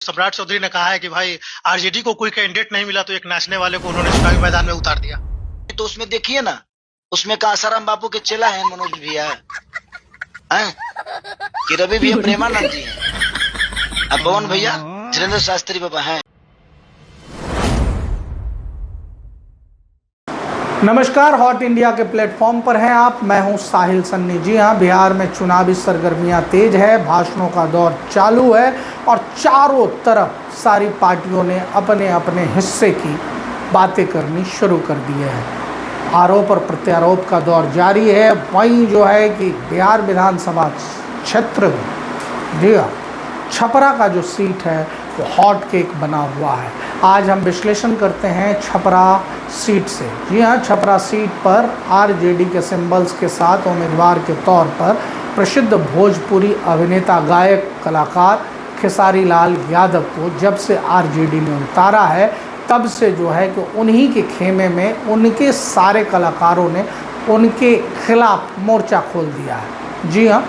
सम्राट चौधरी ने कहा है कि भाई आरजेडी को कोई कैंडिडेट नहीं मिला तो एक नाचने वाले को उन्होंने चुनावी मैदान में उतार दिया। तो उसमें देखिए ना, उसमें का आसाराम बापू के चेला है, मनोज भैया हैं कि रवि भैया प्रेमानंद जी हैं, अब पवन भैया धीरेन्द्र शास्त्री बाबा हैं। नमस्कार, हॉट इंडिया के प्लेटफॉर्म पर हैं आप। मैं हूं साहिल सन्नी। जी हां, बिहार में चुनावी सरगर्मियां तेज है, भाषणों का दौर चालू है और चारों तरफ सारी पार्टियों ने अपने अपने हिस्से की बातें करनी शुरू कर दी है। आरोप और प्रत्यारोप का दौर जारी है। वहीं जो है कि बिहार विधानसभा क्षेत्र, जी हाँ, छपरा का जो सीट है वो हॉट केक बना हुआ है। आज हम विश्लेषण करते हैं छपरा सीट से। जी हाँ, छपरा सीट पर आरजेडी के सिंबल्स के साथ उम्मीदवार के तौर पर प्रसिद्ध भोजपुरी अभिनेता, गायक, कलाकार खेसारी लाल यादव को जब से आरजेडी ने उतारा है तब से जो है कि उन्हीं के खेमे में उनके सारे कलाकारों ने उनके खिलाफ मोर्चा खोल दिया है। जी हाँ,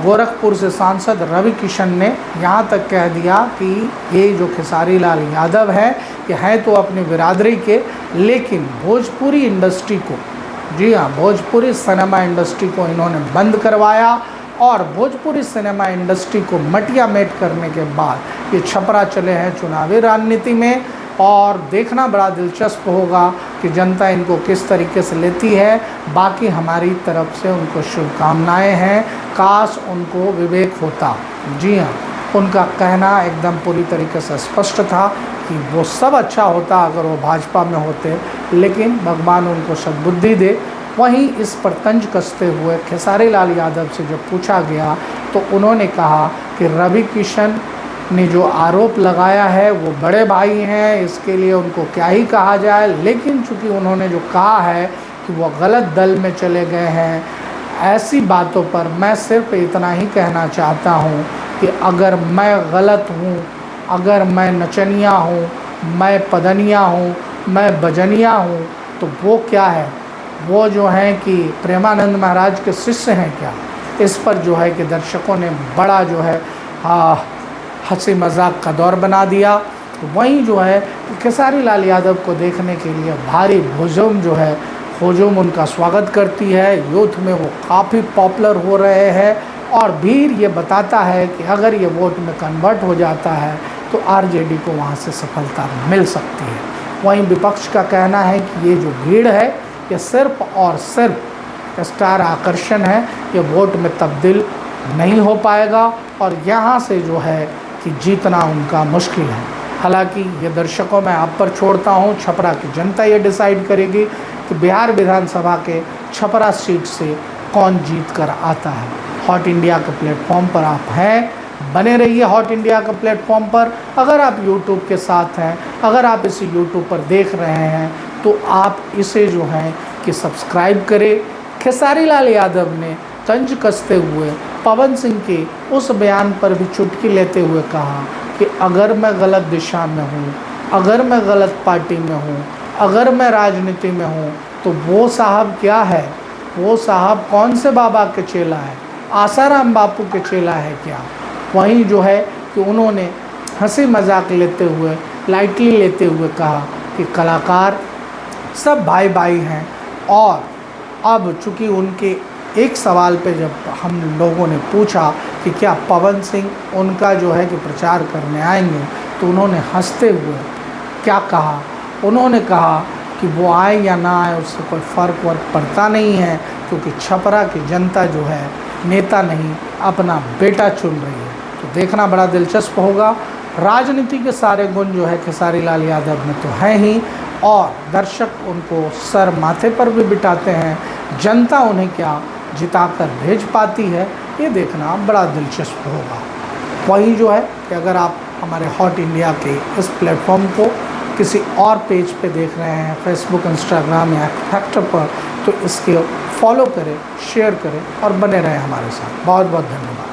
गोरखपुर से सांसद रवि किशन ने यहाँ तक कह दिया कि ये जो खेसारी लाल यादव है ये हैं तो अपनी बिरादरी के, लेकिन भोजपुरी इंडस्ट्री को, जी हाँ, भोजपुरी सिनेमा इंडस्ट्री को इन्होंने बंद करवाया और भोजपुरी सिनेमा इंडस्ट्री को मटिया मेट करने के बाद ये छपरा चले हैं चुनावी राजनीति में। और देखना बड़ा दिलचस्प होगा कि जनता इनको किस तरीके से लेती है। बाकी हमारी तरफ से उनको शुभकामनाएं हैं। काश उनको विवेक होता। जी हाँ, उनका कहना एकदम पूरी तरीके से स्पष्ट था कि वो सब अच्छा होता अगर वो भाजपा में होते, लेकिन भगवान उनको सद्बुद्धि दे। वहीं इस पर तंज कसते हुए खेसारी लाल यादव से जब पूछा गया तो उन्होंने कहा कि रवि किशन ने जो आरोप लगाया है वो बड़े भाई हैं, इसके लिए उनको क्या ही कहा जाए। लेकिन चूंकि उन्होंने जो कहा है कि वो गलत दल में चले गए हैं, ऐसी बातों पर मैं सिर्फ इतना ही कहना चाहता हूँ कि अगर मैं गलत हूँ, अगर मैं नचनिया हूँ, मैं पदनिया हूँ, मैं बजनिया हूँ, तो वो क्या है? वो जो हैं कि प्रेमानंद महाराज के शिष्य हैं क्या? इस पर जो है कि दर्शकों ने बड़ा जो है हंसी मजाक का दौर बना दिया। वहीं जो है खेसारी लाल यादव को देखने के लिए भारी हुजूम जो है हुजूम उनका स्वागत करती है। यूथ में वो काफ़ी पॉपुलर हो रहे हैं और भीड़ ये बताता है कि अगर ये वोट में कन्वर्ट हो जाता है तो आरजेडी को वहाँ से सफलता मिल सकती है। वहीं विपक्ष का कहना है कि ये जो भीड़ है ये सिर्फ और सिर्फ स्टार आकर्षण है, ये वोट में तब्दील नहीं हो पाएगा और यहाँ से जो है कि जीतना उनका मुश्किल है। हालांकि ये दर्शकों मैं आप पर छोड़ता हूँ, छपरा की जनता ये डिसाइड करेगी कि बिहार विधानसभा के छपरा सीट से कौन जीत कर आता है। हॉट इंडिया के प्लेटफॉर्म पर आप हैं, बने रहिए हॉट इंडिया के प्लेटफॉर्म पर। अगर आप यूट्यूब के साथ हैं, अगर आप इसे यूट्यूब पर देख रहे हैं तो आप इसे जो है कि सब्सक्राइब करें। खेसारी लाल यादव ने तंज कसते हुए पवन सिंह के उस बयान पर भी चुटकी लेते हुए कहा कि अगर मैं गलत दिशा में हूँ, अगर मैं गलत पार्टी में हूँ, अगर मैं राजनीति में हूँ तो वो साहब क्या है? वो साहब कौन से बाबा के चेला है? आसाराम बापू के चेला है क्या? वहीं जो है कि उन्होंने हंसी मजाक लेते हुए, लाइटली लेते हुए कहा कि कलाकार सब भाई भाई हैं। और अब चूँकि उनके एक सवाल पे जब हम लोगों ने पूछा कि क्या पवन सिंह उनका जो है कि प्रचार करने आएंगे, तो उन्होंने हंसते हुए क्या कहा? उन्होंने कहा कि वो आए या ना आए उससे कोई फ़र्क वर्क पड़ता नहीं है, क्योंकि छपरा की जनता जो है नेता नहीं अपना बेटा चुन रही है। तो देखना बड़ा दिलचस्प होगा। राजनीति के सारे गुण जो है खेसारी लाल यादव में तो हैं ही और दर्शक उनको सर माथे पर भी बिठाते हैं। जनता उन्हें क्या जिताकर भेज पाती है, ये देखना बड़ा दिलचस्प होगा। वहीं जो है कि अगर आप हमारे हॉट इंडिया के इस प्लेटफॉर्म को किसी और पेज पे देख रहे हैं, फेसबुक, इंस्टाग्राम या फैक्टर पर, तो इसके फॉलो करें, शेयर करें और बने रहें हमारे साथ। बहुत बहुत धन्यवाद।